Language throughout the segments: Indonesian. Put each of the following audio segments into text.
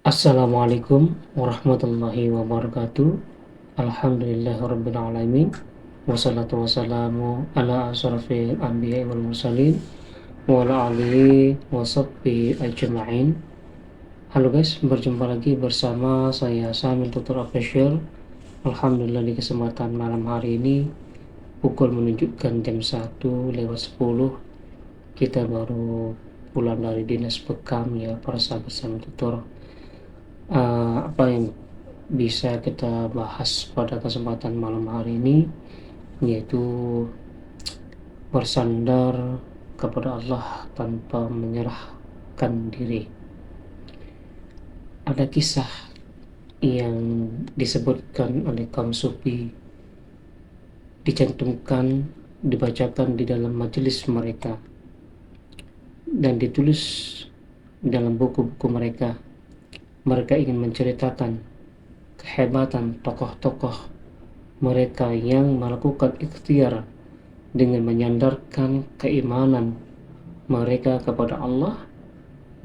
Assalamualaikum warahmatullahi wabarakatuh. Alhamdulillahirabbil alamin. Wassalatu wassalamu ala asyrafil anbiya'i wal mursalin wa ala alihi washabbihi ajma'in. Halo guys, berjumpa lagi bersama saya Samil Tutor Official. Alhamdulillah di kesempatan malam hari ini pukul menunjukkan jam 1:10. Kita baru pulang dari dinas bekam ya para sahabat Samil Tutor. Apa yang bisa kita bahas pada kesempatan malam hari ini, yaitu bersandar kepada Allah tanpa menyerahkan diri. Ada kisah yang disebutkan oleh kaum sufi, dicantumkan, dibacakan di dalam majelis mereka, dan ditulis dalam buku-buku mereka. Mereka ingin menceritakan kehebatan tokoh-tokoh mereka yang melakukan ikhtiar dengan menyandarkan keimanan mereka kepada Allah,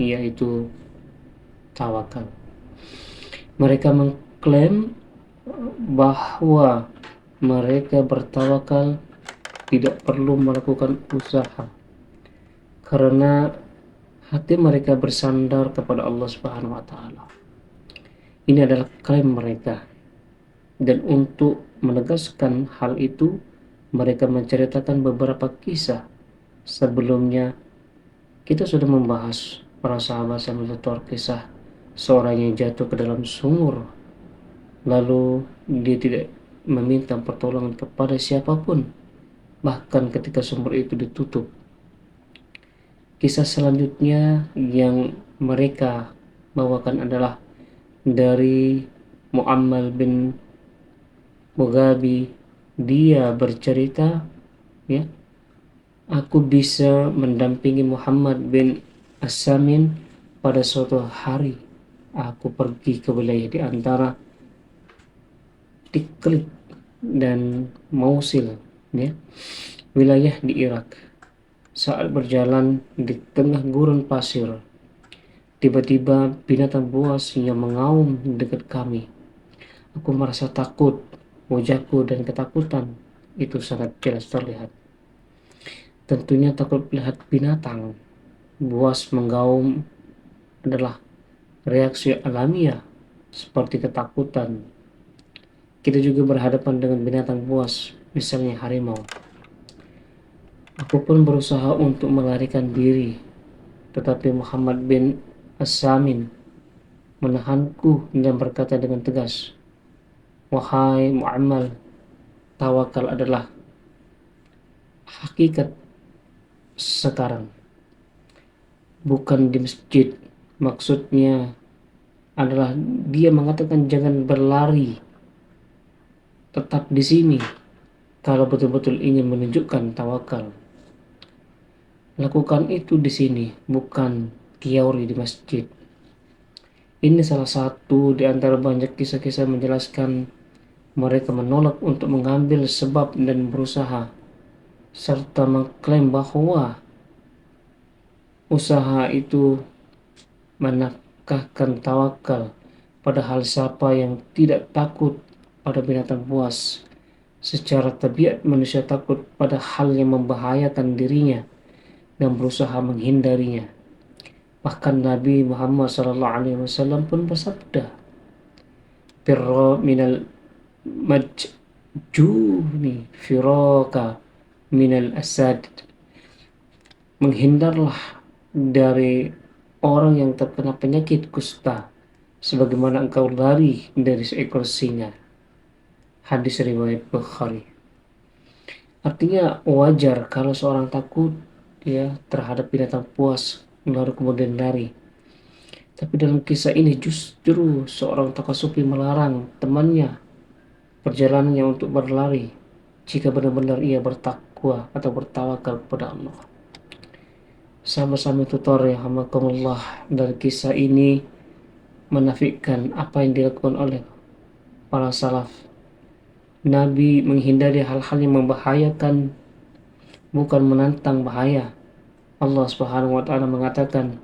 yaitu tawakal. Mereka mengklaim bahwa mereka bertawakal tidak perlu melakukan usaha karena hati mereka bersandar kepada Allah Subhanahu wa taala. Ini adalah klaim mereka. Dan untuk menegaskan hal itu, mereka menceritakan beberapa kisah. Sebelumnya, kita sudah membahas para sahabat sambil tutur kisah seorang yang jatuh ke dalam sumur. Lalu dia tidak meminta pertolongan kepada siapapun, bahkan ketika sumur itu ditutup. Kisah selanjutnya yang mereka bawakan adalah dari Muammal bin Mugabi. Dia bercerita, ya, aku bisa mendampingi Muhammad bin As-Samin pada suatu hari. Aku pergi ke wilayah di antara Tikrit dan Mosul, ya, wilayah di Irak. Saat berjalan di tengah gurun pasir, tiba-tiba binatang buas yang mengaum dekat kami. Aku merasa takut, wajahku dan ketakutan itu sangat jelas terlihat. Tentunya takut melihat binatang buas menggaum adalah reaksi alamiah seperti ketakutan. Kita juga berhadapan dengan binatang buas, misalnya harimau. Aku pun berusaha untuk melarikan diri, tetapi Muhammad bin As-Samin menahanku dan berkata dengan tegas, "Wahai Mu'ammal, tawakal adalah hakikat sekarang, bukan di masjid." Maksudnya adalah dia mengatakan jangan berlari, tetap di sini kalau betul-betul ingin menunjukkan tawakal. Lakukan itu di sini, bukan teori di masjid. Ini salah satu di antara banyak kisah-kisah menjelaskan mereka menolak untuk mengambil sebab dan berusaha, serta mengklaim bahwa usaha itu menafkahkan tawakal. Padahal siapa yang tidak takut pada binatang buas? Secara tabiat manusia takut pada hal yang membahayakan dirinya dan berusaha menghindarinya. Bahkan Nabi Muhammad SAW pun bersabda, "Firra minal majjuni firaka minal asad." Menghindarlah dari orang yang terkena penyakit kusta sebagaimana engkau lari dari seekor singa. Hadis riwayat Bukhari. Artinya wajar kalau seorang takut, ya, terhadap binatang buas lalu kemudian lari. Tapi dalam kisah ini justru seorang tokoh sufi melarang temannya perjalanannya untuk berlari jika benar-benar ia bertakwa atau bertawakal kepada Allah. Sama-sama tutor yang hamakumullah, dari kisah ini menafikan apa yang dilakukan oleh para salaf. Nabi menghindari hal-hal yang membahayakan, bukan menantang bahaya. Allah Subhanahu wa taala mengatakan,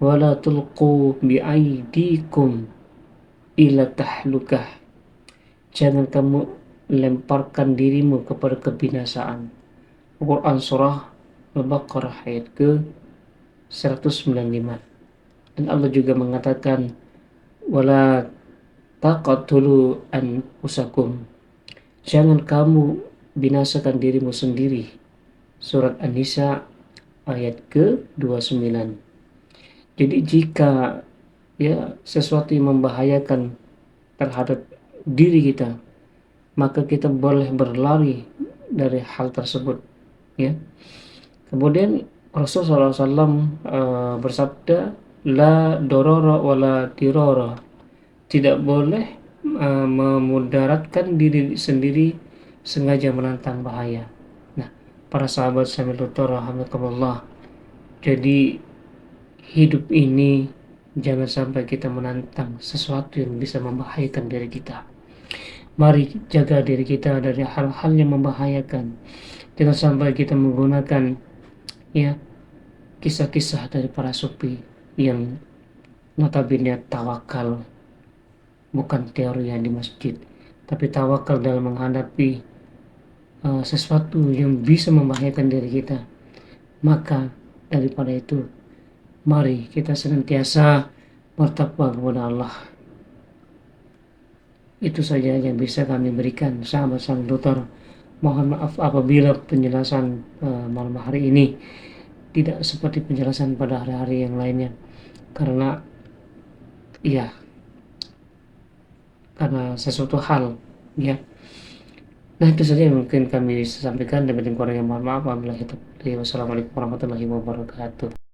wala tulqu biaidikum ila tahlukah. Jangan kamu lemparkan dirimu kepada kebinasaan. Quran surah Al-Baqarah ayat ke 195. Dan Allah juga mengatakan wala taqatulu anfusakum. Jangan kamu binasakan dirimu sendiri. Surat An-Nisa ayat ke-29. Jadi jika sesuatu yang membahayakan terhadap diri kita, maka kita boleh berlari dari hal tersebut, ya. Kemudian Rasulullah SAW bersabda, la dorora wala dirora. Tidak boleh memudaratkan diri sendiri sengaja menantang bahaya. Nah, para sahabat sambil rahmatullah. Jadi hidup ini jangan sampai kita menantang sesuatu yang bisa membahayakan diri kita. Mari jaga diri kita dari hal-hal yang membahayakan. Jangan sampai kita menggunakan kisah-kisah dari para sufi yang notabene tawakal, bukan teori yang di masjid, tapi tawakal dalam menghadapi sesuatu yang bisa membahayakan diri kita. Maka daripada itu, mari kita senantiasa bertakwa kepada Allah. Itu saja yang bisa kami berikan, sahabat-sahabat dokter. Mohon maaf apabila penjelasan malam hari ini tidak seperti penjelasan pada hari-hari yang lainnya, karena sesuatu hal, ya. Nah, itu saja yang mungkin kami sampaikan, dan kurangnya mohon maaf. Wassalamualaikum warahmatullahi wabarakatuh.